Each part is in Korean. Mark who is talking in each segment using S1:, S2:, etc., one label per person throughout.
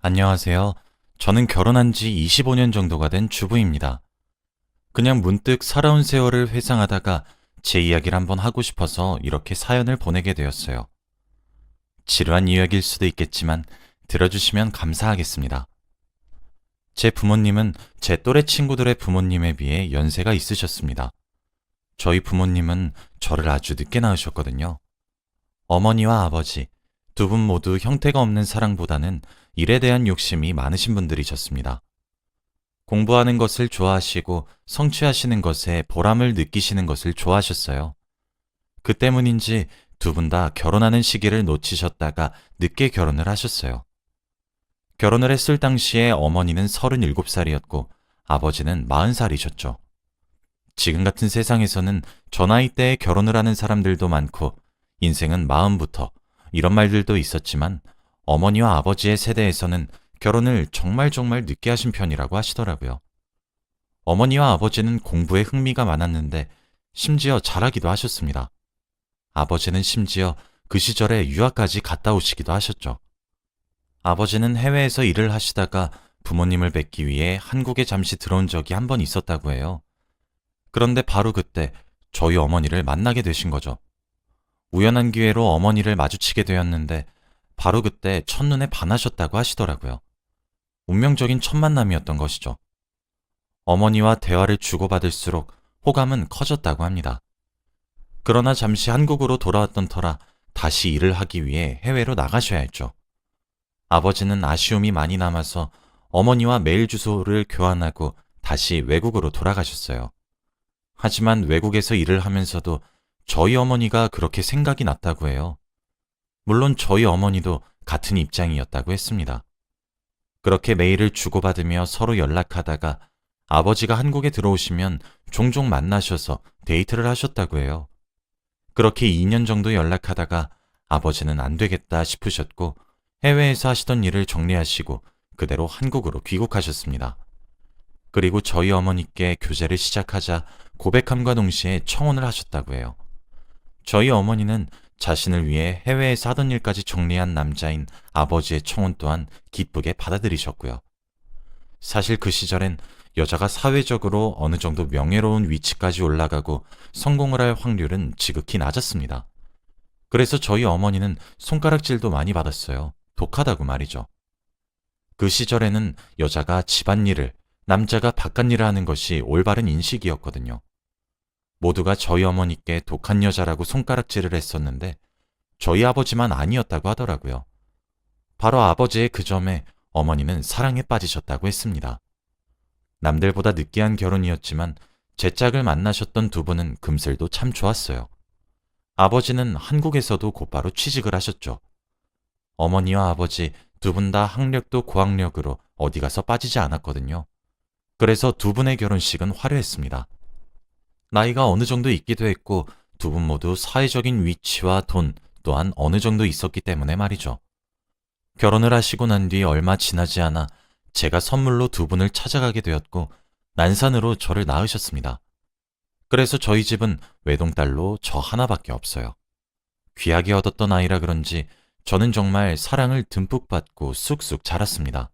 S1: 안녕하세요. 저는 결혼한 지 25년 정도가 된 주부입니다. 그냥 문득 살아온 세월을 회상하다가 제 이야기를 한번 하고 싶어서 이렇게 사연을 보내게 되었어요. 지루한 이야기일 수도 있겠지만 들어주시면 감사하겠습니다. 제 부모님은 제 또래 친구들의 부모님에 비해 연세가 있으셨습니다. 저희 부모님은 저를 아주 늦게 낳으셨거든요. 어머니와 아버지, 두 분 모두 형태가 없는 사랑보다는 일에 대한 욕심이 많으신 분들이셨습니다. 공부하는 것을 좋아하시고 성취하시는 것에 보람을 느끼시는 것을 좋아하셨어요. 그 때문인지 두 분 다 결혼하는 시기를 놓치셨다가 늦게 결혼을 하셨어요. 결혼을 했을 당시에 어머니는 37살이었고 아버지는 40살이셨죠. 지금 같은 세상에서는 저 나이 때에 결혼을 하는 사람들도 많고 인생은 마음부터 이런 말들도 있었지만 어머니와 아버지의 세대에서는 결혼을 정말 늦게 하신 편이라고 하시더라고요. 어머니와 아버지는 공부에 흥미가 많았는데 심지어 잘하기도 하셨습니다. 아버지는 심지어 그 시절에 유학까지 갔다 오시기도 하셨죠. 아버지는 해외에서 일을 하시다가 부모님을 뵙기 위해 한국에 잠시 들어온 적이 한 번 있었다고 해요. 그런데 바로 그때 저희 어머니를 만나게 되신 거죠. 우연한 기회로 어머니를 마주치게 되었는데 바로 그때 첫눈에 반하셨다고 하시더라고요. 운명적인 첫 만남이었던 것이죠. 어머니와 대화를 주고받을수록 호감은 커졌다고 합니다. 그러나 잠시 한국으로 돌아왔던 터라 다시 일을 하기 위해 해외로 나가셔야 했죠. 아버지는 아쉬움이 많이 남아서 어머니와 메일 주소를 교환하고 다시 외국으로 돌아가셨어요. 하지만 외국에서 일을 하면서도 저희 어머니가 그렇게 생각이 났다고 해요. 물론 저희 어머니도 같은 입장이었다고 했습니다. 그렇게 메일을 주고받으며 서로 연락하다가 아버지가 한국에 들어오시면 종종 만나셔서 데이트를 하셨다고 해요. 그렇게 2년 정도 연락하다가 아버지는 안 되겠다 싶으셨고 해외에서 하시던 일을 정리하시고 그대로 한국으로 귀국하셨습니다. 그리고 저희 어머니께 교제를 시작하자 고백함과 동시에 청혼을 하셨다고 해요. 저희 어머니는 자신을 위해 해외에서 하던 일까지 정리한 남자인 아버지의 청혼 또한 기쁘게 받아들이셨고요. 사실 그 시절엔 여자가 사회적으로 어느 정도 명예로운 위치까지 올라가고 성공을 할 확률은 지극히 낮았습니다. 그래서 저희 어머니는 손가락질도 많이 받았어요. 독하다고 말이죠. 그 시절에는 여자가 집안일을, 남자가 바깥일을 하는 것이 올바른 인식이었거든요. 모두가 저희 어머니께 독한 여자라고 손가락질을 했었는데 저희 아버지만 아니었다고 하더라고요. 바로 아버지의 그 점에 어머니는 사랑에 빠지셨다고 했습니다. 남들보다 느끼한 결혼이었지만 제 짝을 만나셨던 두 분은 금슬도 참 좋았어요. 아버지는 한국에서도 곧바로 취직을 하셨죠. 어머니와 아버지 두 분 다 학력도 고학력으로 어디 가서 빠지지 않았거든요. 그래서 두 분의 결혼식은 화려했습니다. 나이가 어느 정도 있기도 했고 두 분 모두 사회적인 위치와 돈 또한 어느 정도 있었기 때문에 말이죠. 결혼을 하시고 난 뒤 얼마 지나지 않아 제가 선물로 두 분을 찾아가게 되었고 난산으로 저를 낳으셨습니다. 그래서 저희 집은 외동딸로 저 하나밖에 없어요. 귀하게 얻었던 아이라 그런지 저는 정말 사랑을 듬뿍 받고 쑥쑥 자랐습니다.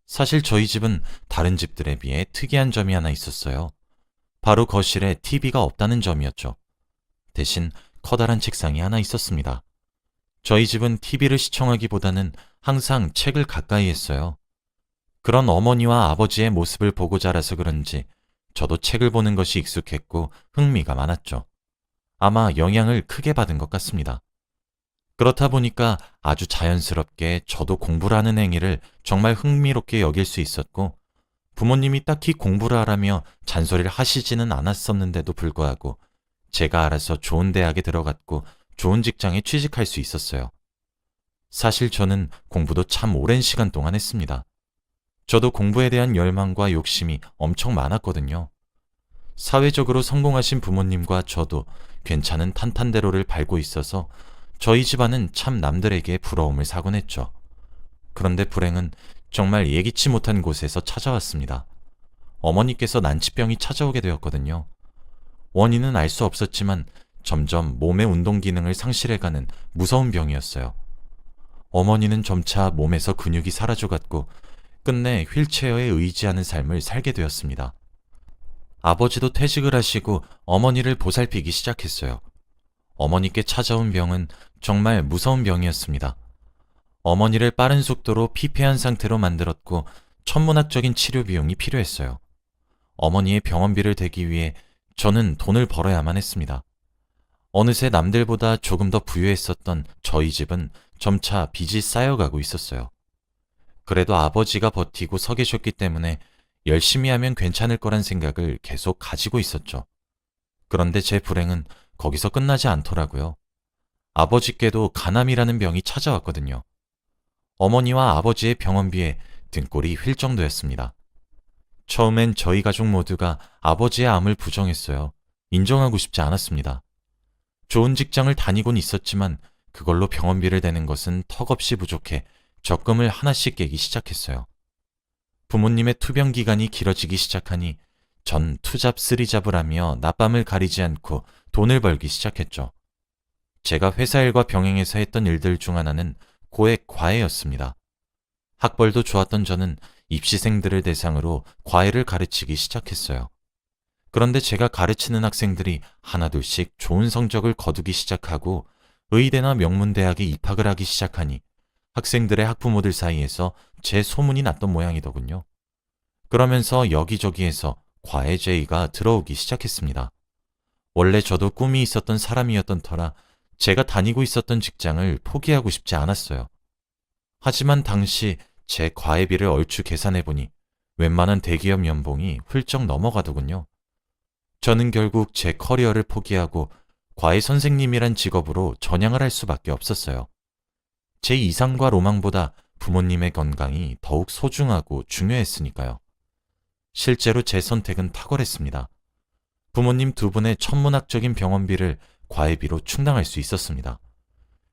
S1: 사실 저희 집은 다른 집들에 비해 특이한 점이 하나 있었어요. 바로 거실에 TV가 없다는 점이었죠. 대신 커다란 책상이 하나 있었습니다. 저희 집은 TV를 시청하기보다는 항상 책을 가까이 했어요. 그런 어머니와 아버지의 모습을 보고 자라서 그런지 저도 책을 보는 것이 익숙했고 흥미가 많았죠. 아마 영향을 크게 받은 것 같습니다. 그렇다 보니까 아주 자연스럽게 저도 공부를 하는 행위를 정말 흥미롭게 여길 수 있었고 부모님이 딱히 공부를 하라며 잔소리를 하시지는 않았었는데도 불구하고 제가 알아서 좋은 대학에 들어갔고 좋은 직장에 취직할 수 있었어요. 사실 저는 공부도 참 오랜 시간 동안 했습니다. 저도 공부에 대한 열망과 욕심이 엄청 많았거든요. 사회적으로 성공하신 부모님과 저도 괜찮은 탄탄대로를 밟고 있어서 저희 집안은 참 남들에게 부러움을 사곤 했죠. 그런데 불행은 정말 예기치 못한 곳에서 찾아왔습니다. 어머니께서 난치병이 찾아오게 되었거든요. 원인은 알 수 없었지만 점점 몸의 운동 기능을 상실해가는 무서운 병이었어요. 어머니는 점차 몸에서 근육이 사라져갔고 끝내 휠체어에 의지하는 삶을 살게 되었습니다. 아버지도 퇴직을 하시고 어머니를 보살피기 시작했어요. 어머니께 찾아온 병은 정말 무서운 병이었습니다. 어머니를 빠른 속도로 피폐한 상태로 만들었고 천문학적인 치료 비용이 필요했어요. 어머니의 병원비를 대기 위해 저는 돈을 벌어야만 했습니다. 어느새 남들보다 조금 더 부유했었던 저희 집은 점차 빚이 쌓여가고 있었어요. 그래도 아버지가 버티고 서 계셨기 때문에 열심히 하면 괜찮을 거란 생각을 계속 가지고 있었죠. 그런데 제 불행은 거기서 끝나지 않더라고요. 아버지께도 간암이라는 병이 찾아왔거든요. 어머니와 아버지의 병원비에 등골이 휠 정도였습니다. 처음엔 저희 가족 모두가 아버지의 암을 부정했어요. 인정하고 싶지 않았습니다. 좋은 직장을 다니곤 있었지만 그걸로 병원비를 대는 것은 턱없이 부족해 적금을 하나씩 깨기 시작했어요. 부모님의 투병 기간이 길어지기 시작하니 전 투잡 쓰리잡을 하며 낮밤을 가리지 않고 돈을 벌기 시작했죠. 제가 회사 일과 병행해서 했던 일들 중 하나는 고액 과외였습니다. 학벌도 좋았던 저는 입시생들을 대상으로 과외를 가르치기 시작했어요. 그런데 제가 가르치는 학생들이 하나둘씩 좋은 성적을 거두기 시작하고 의대나 명문대학에 입학을 하기 시작하니 학생들의 학부모들 사이에서 제 소문이 났던 모양이더군요. 그러면서 여기저기에서 과외 제의가 들어오기 시작했습니다. 원래 저도 꿈이 있었던 사람이었던 터라 제가 다니고 있었던 직장을 포기하고 싶지 않았어요. 하지만 당시 제 과외비를 얼추 계산해보니 웬만한 대기업 연봉이 훌쩍 넘어가더군요. 저는 결국 제 커리어를 포기하고 과외 선생님이란 직업으로 전향을 할 수밖에 없었어요. 제 이상과 로망보다 부모님의 건강이 더욱 소중하고 중요했으니까요. 실제로 제 선택은 탁월했습니다. 부모님 두 분의 천문학적인 병원비를 과외비로 충당할 수 있었습니다.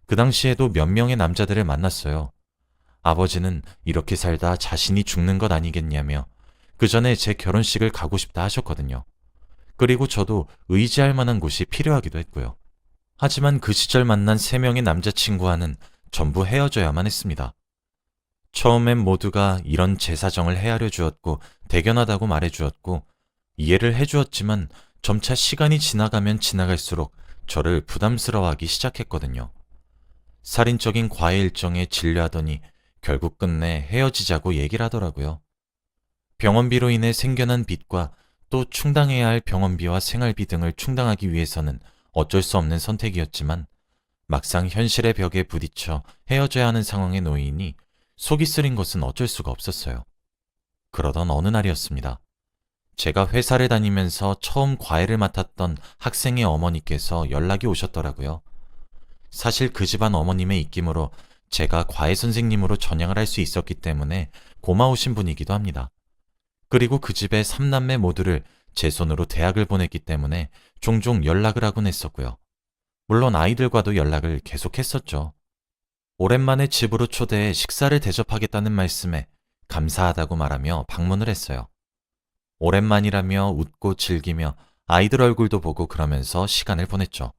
S1: 그 당시에도 몇 명의 남자들을 만났어요. 아버지는 이렇게 살다 자신이 죽는 것 아니겠냐며 그 전에 제 결혼식을 가고 싶다 하셨거든요. 그리고 저도 의지할 만한 곳이 필요하기도 했고요. 하지만 그 시절 만난 3명의 남자친구와는 전부 헤어져야만 했습니다. 처음엔 모두가 이런 제 사정을 헤아려 주었고 대견하다고 말해 주었고 이해를 해 주었지만 점차 시간이 지나가면 지나갈수록 저를 부담스러워하기 시작했거든요. 살인적인 과외 일정에 진료하더니 결국 끝내 헤어지자고 얘기를 하더라고요. 병원비로 인해 생겨난 빚과 또 충당해야 할 병원비와 생활비 등을 충당하기 위해서는 어쩔 수 없는 선택이었지만 막상 현실의 벽에 부딪혀 헤어져야 하는 상황에 놓이니 속이 쓰린 것은 어쩔 수가 없었어요. 그러던 어느 날이었습니다. 제가 회사를 다니면서 처음 과외를 맡았던 학생의 어머니께서 연락이 오셨더라고요. 사실 그 집안 어머님의 입김으로 제가 과외 선생님으로 전향을 할 수 있었기 때문에 고마우신 분이기도 합니다. 그리고 그 집의 3남매 모두를 제 손으로 대학을 보냈기 때문에 종종 연락을 하곤 했었고요. 물론 아이들과도 연락을 계속했었죠. 오랜만에 집으로 초대해 식사를 대접하겠다는 말씀에 감사하다고 말하며 방문을 했어요. 오랜만이라며 웃고 즐기며 아이들 얼굴도 보고 그러면서 시간을 보냈죠.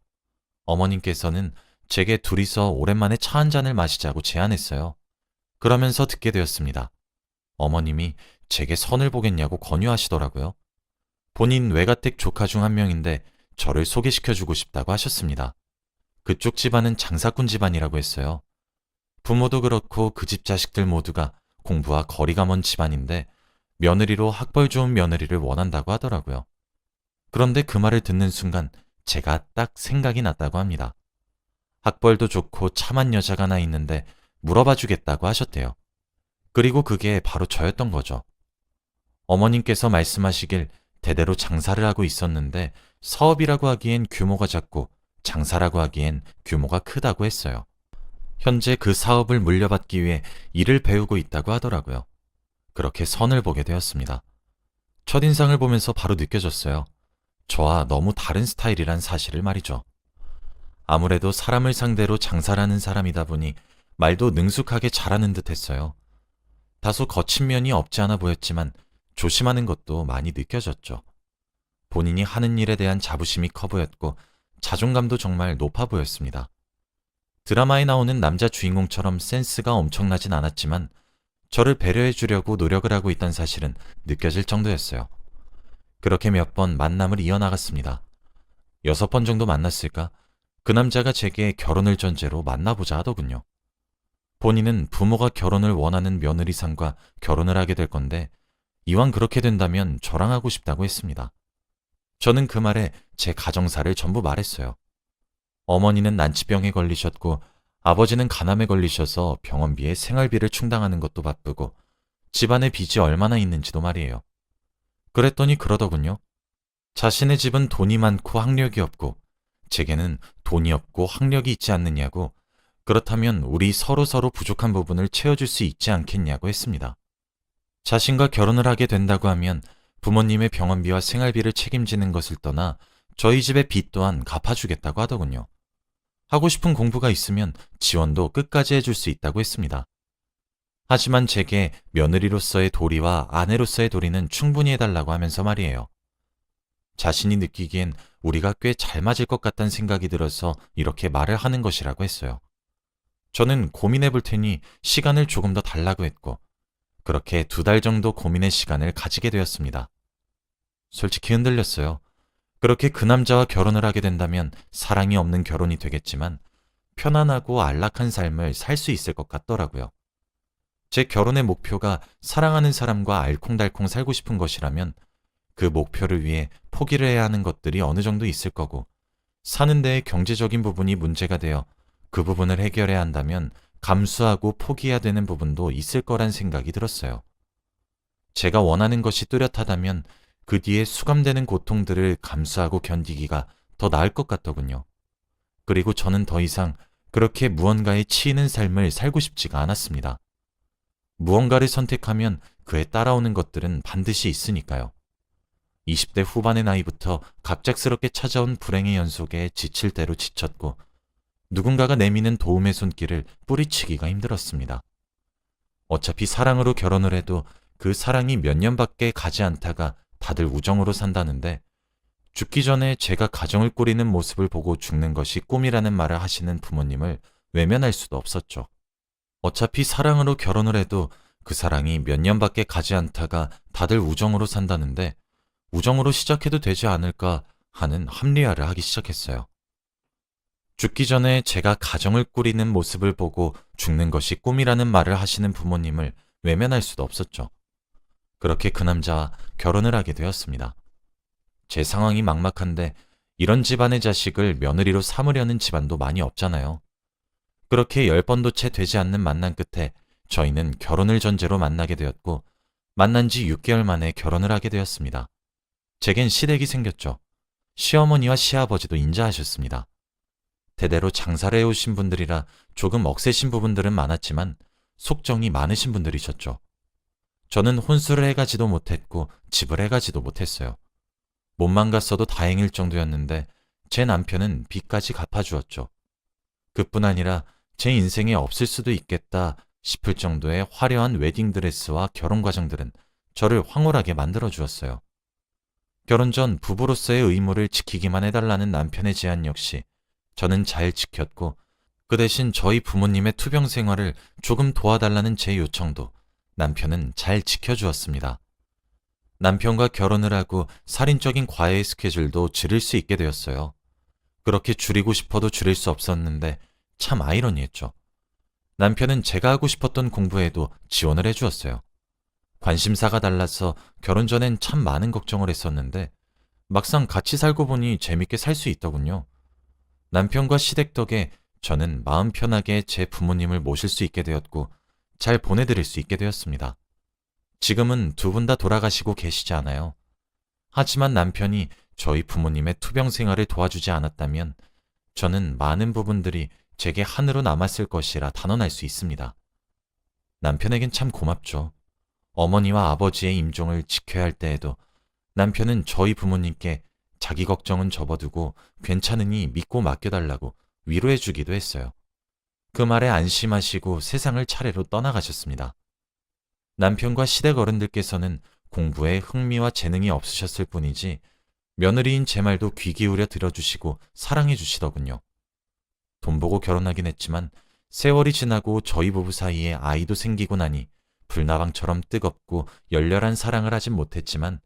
S1: 어머님께서는 제게 둘이서 오랜만에 차 한 잔을 마시자고 제안했어요. 그러면서 듣게 되었습니다. 어머님이 제게 선을 보겠냐고 권유하시더라고요. 본인 외가댁 조카 중 한 명인데 저를 소개시켜주고 싶다고 하셨습니다. 그쪽 집안은 장사꾼 집안이라고 했어요. 부모도 그렇고 그 집 자식들 모두가 공부와 거리가 먼 집안인데 며느리로 학벌 좋은 며느리를 원한다고 하더라고요. 그런데 그 말을 듣는 순간 제가 딱 생각이 났다고 합니다. 학벌도 좋고 참한 여자가 하나 있는데 물어봐 주겠다고 하셨대요. 그리고 그게 바로 저였던 거죠. 어머님께서 말씀하시길 대대로 장사를 하고 있었는데 사업이라고 하기엔 규모가 작고 장사라고 하기엔 규모가 크다고 했어요. 현재 그 사업을 물려받기 위해 일을 배우고 있다고 하더라고요. 그렇게 선을 보게 되었습니다. 첫인상을 보면서 바로 느껴졌어요. 저와 너무 다른 스타일이란 사실을 말이죠. 아무래도 사람을 상대로 장사를 하는 사람이다 보니 말도 능숙하게 잘하는 듯 했어요. 다소 거친 면이 없지 않아 보였지만 조심하는 것도 많이 느껴졌죠. 본인이 하는 일에 대한 자부심이 커 보였고 자존감도 정말 높아 보였습니다. 드라마에 나오는 남자 주인공처럼 센스가 엄청나진 않았지만 저를 배려해 주려고 노력을 하고 있다는 사실은 느껴질 정도였어요. 그렇게 몇 번 만남을 이어나갔습니다. 6번 정도 만났을까? 그 남자가 제게 결혼을 전제로 만나보자 하더군요. 본인은 부모가 결혼을 원하는 며느리상과 결혼을 하게 될 건데 이왕 그렇게 된다면 저랑 하고 싶다고 했습니다. 저는 그 말에 제 가정사를 전부 말했어요. 어머니는 난치병에 걸리셨고 아버지는 간암에 걸리셔서 병원비에 생활비를 충당하는 것도 바쁘고 집안에 빚이 얼마나 있는지도 말이에요. 그랬더니 그러더군요. 자신의 집은 돈이 많고 학력이 없고 제게는 돈이 없고 학력이 있지 않느냐고, 그렇다면 우리 서로서로 부족한 부분을 채워줄 수 있지 않겠냐고 했습니다. 자신과 결혼을 하게 된다고 하면 부모님의 병원비와 생활비를 책임지는 것을 떠나 저희 집의 빚 또한 갚아주겠다고 하더군요. 하고 싶은 공부가 있으면 지원도 끝까지 해줄 수 있다고 했습니다. 하지만 제게 며느리로서의 도리와 아내로서의 도리는 충분히 해달라고 하면서 말이에요. 자신이 느끼기엔 우리가 꽤 잘 맞을 것 같다는 생각이 들어서 이렇게 말을 하는 것이라고 했어요. 저는 고민해 볼 테니 시간을 조금 더 달라고 했고, 그렇게 2달 정도 고민의 시간을 가지게 되었습니다. 솔직히 흔들렸어요. 그렇게 그 남자와 결혼을 하게 된다면 사랑이 없는 결혼이 되겠지만 편안하고 안락한 삶을 살 수 있을 것 같더라고요. 제 결혼의 목표가 사랑하는 사람과 알콩달콩 살고 싶은 것이라면 그 목표를 위해 포기를 해야 하는 것들이 어느 정도 있을 거고, 사는 데에 경제적인 부분이 문제가 되어 그 부분을 해결해야 한다면 감수하고 포기해야 되는 부분도 있을 거란 생각이 들었어요. 제가 원하는 것이 뚜렷하다면 그 뒤에 수감되는 고통들을 감수하고 견디기가 더 나을 것 같더군요. 그리고 저는 더 이상 그렇게 무언가에 치이는 삶을 살고 싶지가 않았습니다. 무언가를 선택하면 그에 따라오는 것들은 반드시 있으니까요. 20대 후반의 나이부터 갑작스럽게 찾아온 불행의 연속에 지칠 대로 지쳤고 누군가가 내미는 도움의 손길을 뿌리치기가 힘들었습니다. 어차피 사랑으로 결혼을 해도 그 사랑이 몇 년밖에 가지 않다가 다들 우정으로 산다는데 죽기 전에 제가 가정을 꾸리는 모습을 보고 죽는 것이 꿈이라는 말을 하시는 부모님을 외면할 수도 없었죠. 어차피 사랑으로 결혼을 해도 그 사랑이 몇 년밖에 가지 않다가 다들 우정으로 산다는데 우정으로 시작해도 되지 않을까 하는 합리화를 하기 시작했어요. 죽기 전에 제가 가정을 꾸리는 모습을 보고 죽는 것이 꿈이라는 말을 하시는 부모님을 외면할 수도 없었죠. 그렇게 그 남자와 결혼을 하게 되었습니다. 제 상황이 막막한데 이런 집안의 자식을 며느리로 삼으려는 집안도 많이 없잖아요. 그렇게 10번도 채 되지 않는 만남 끝에 저희는 결혼을 전제로 만나게 되었고 만난 지 6개월 만에 결혼을 하게 되었습니다. 제겐 시댁이 생겼죠. 시어머니와 시아버지도 인자하셨습니다. 대대로 장사를 해오신 분들이라 조금 억세신 부분들은 많았지만 속정이 많으신 분들이셨죠. 저는 혼수를 해가지도 못했고 집을 해가지도 못했어요. 몸만 갔어도 다행일 정도였는데 제 남편은 빚까지 갚아주었죠. 그뿐 아니라 제 인생에 없을 수도 있겠다 싶을 정도의 화려한 웨딩드레스와 결혼 과정들은 저를 황홀하게 만들어 주었어요. 결혼 전 부부로서의 의무를 지키기만 해달라는 남편의 제안 역시 저는 잘 지켰고 그 대신 저희 부모님의 투병 생활을 조금 도와달라는 제 요청도 남편은 잘 지켜주었습니다. 남편과 결혼을 하고 살인적인 과외의 스케줄도 줄일 수 있게 되었어요. 그렇게 줄이고 싶어도 줄일 수 없었는데 참 아이러니했죠. 남편은 제가 하고 싶었던 공부에도 지원을 해주었어요. 관심사가 달라서 결혼 전엔 참 많은 걱정을 했었는데 막상 같이 살고 보니 재밌게 살 수 있더군요. 남편과 시댁 덕에 저는 마음 편하게 제 부모님을 모실 수 있게 되었고 잘 보내드릴 수 있게 되었습니다. 지금은 2분 다 돌아가시고 계시지 않아요. 하지만 남편이 저희 부모님의 투병 생활을 도와주지 않았다면 저는 많은 부분들이 제게 한으로 남았을 것이라 단언할 수 있습니다. 남편에겐 참 고맙죠. 어머니와 아버지의 임종을 지켜야 할 때에도 남편은 저희 부모님께 자기 걱정은 접어두고 괜찮으니 믿고 맡겨달라고 위로해 주기도 했어요. 그 말에 안심하시고 세상을 차례로 떠나가셨습니다. 남편과 시댁 어른들께서는 공부에 흥미와 재능이 없으셨을 뿐이지 며느리인 제 말도 귀 기울여 들어주시고 사랑해 주시더군요. 돈 보고 결혼하긴 했지만 세월이 지나고 저희 부부 사이에 아이도 생기고 나니 불나방처럼 뜨겁고 열렬한 사랑을 하진 못했지만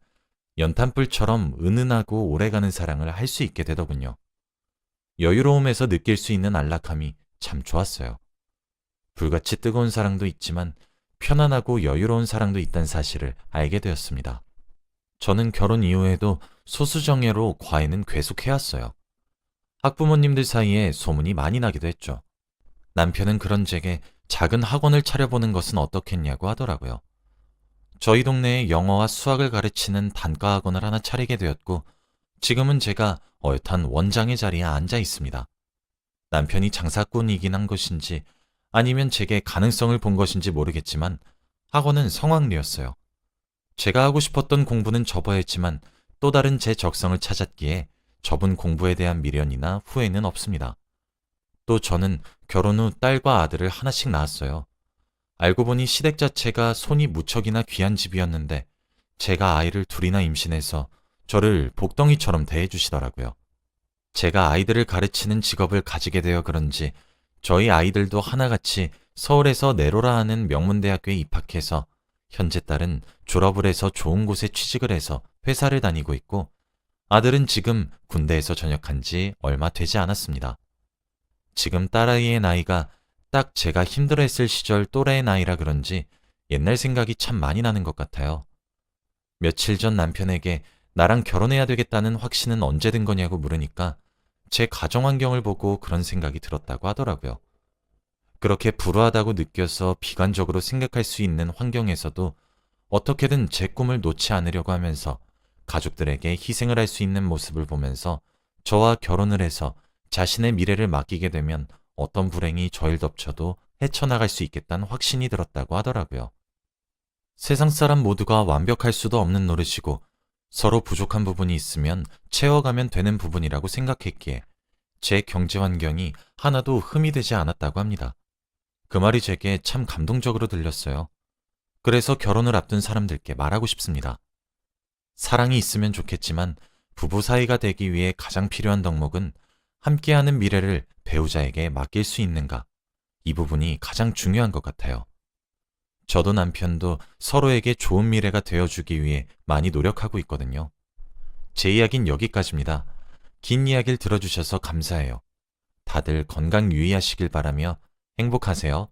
S1: 연탄불처럼 은은하고 오래가는 사랑을 할 수 있게 되더군요. 여유로움에서 느낄 수 있는 안락함이 참 좋았어요. 불같이 뜨거운 사랑도 있지만 편안하고 여유로운 사랑도 있다는 사실을 알게 되었습니다. 저는 결혼 이후에도 소수정예로 과외는 계속해왔어요. 학부모님들 사이에 소문이 많이 나기도 했죠. 남편은 그런 제게 작은 학원을 차려보는 것은 어떻겠냐고 하더라고요. 저희 동네에 영어와 수학을 가르치는 단과 학원을 하나 차리게 되었고, 지금은 제가 어엿한 원장의 자리에 앉아 있습니다. 남편이 장사꾼이긴 한 것인지 아니면 제게 가능성을 본 것인지 모르겠지만 학원은 성황리였어요. 제가 하고 싶었던 공부는 접어야 했지만 또 다른 제 적성을 찾았기에 접은 공부에 대한 미련이나 후회는 없습니다. 또 저는 결혼 후 딸과 아들을 하나씩 낳았어요. 알고 보니 시댁 자체가 손이 무척이나 귀한 집이었는데 제가 아이를 둘이나 임신해서 저를 복덩이처럼 대해주시더라고요. 제가 아이들을 가르치는 직업을 가지게 되어 그런지 저희 아이들도 하나같이 서울에서 내로라 하는 명문대학교에 입학해서 현재 딸은 졸업을 해서 좋은 곳에 취직을 해서 회사를 다니고 있고 아들은 지금 군대에서 전역한 지 얼마 되지 않았습니다. 지금 딸아이의 나이가 딱 제가 힘들어했을 시절 또래의 나이라 그런지 옛날 생각이 참 많이 나는 것 같아요. 며칠 전 남편에게 나랑 결혼해야 되겠다는 확신은 언제 든 거냐고 물으니까 제 가정 환경을 보고 그런 생각이 들었다고 하더라고요. 그렇게 불우하다고 느껴서 비관적으로 생각할 수 있는 환경에서도 어떻게든 제 꿈을 놓지 않으려고 하면서 가족들에게 희생을 할 수 있는 모습을 보면서 저와 결혼을 해서 자신의 미래를 맡기게 되면 어떤 불행이 저를 덮쳐도 헤쳐나갈 수 있겠다는 확신이 들었다고 하더라고요. 세상 사람 모두가 완벽할 수도 없는 노릇이고 서로 부족한 부분이 있으면 채워가면 되는 부분이라고 생각했기에 제 경제 환경이 하나도 흠이 되지 않았다고 합니다. 그 말이 제게 참 감동적으로 들렸어요. 그래서 결혼을 앞둔 사람들께 말하고 싶습니다. 사랑이 있으면 좋겠지만 부부 사이가 되기 위해 가장 필요한 덕목은 함께하는 미래를 배우자에게 맡길 수 있는가. 이 부분이 가장 중요한 것 같아요. 저도 남편도 서로에게 좋은 미래가 되어주기 위해 많이 노력하고 있거든요. 제 이야기는 여기까지입니다. 긴 이야기를 들어주셔서 감사해요. 다들 건강 유의하시길 바라며 행복하세요.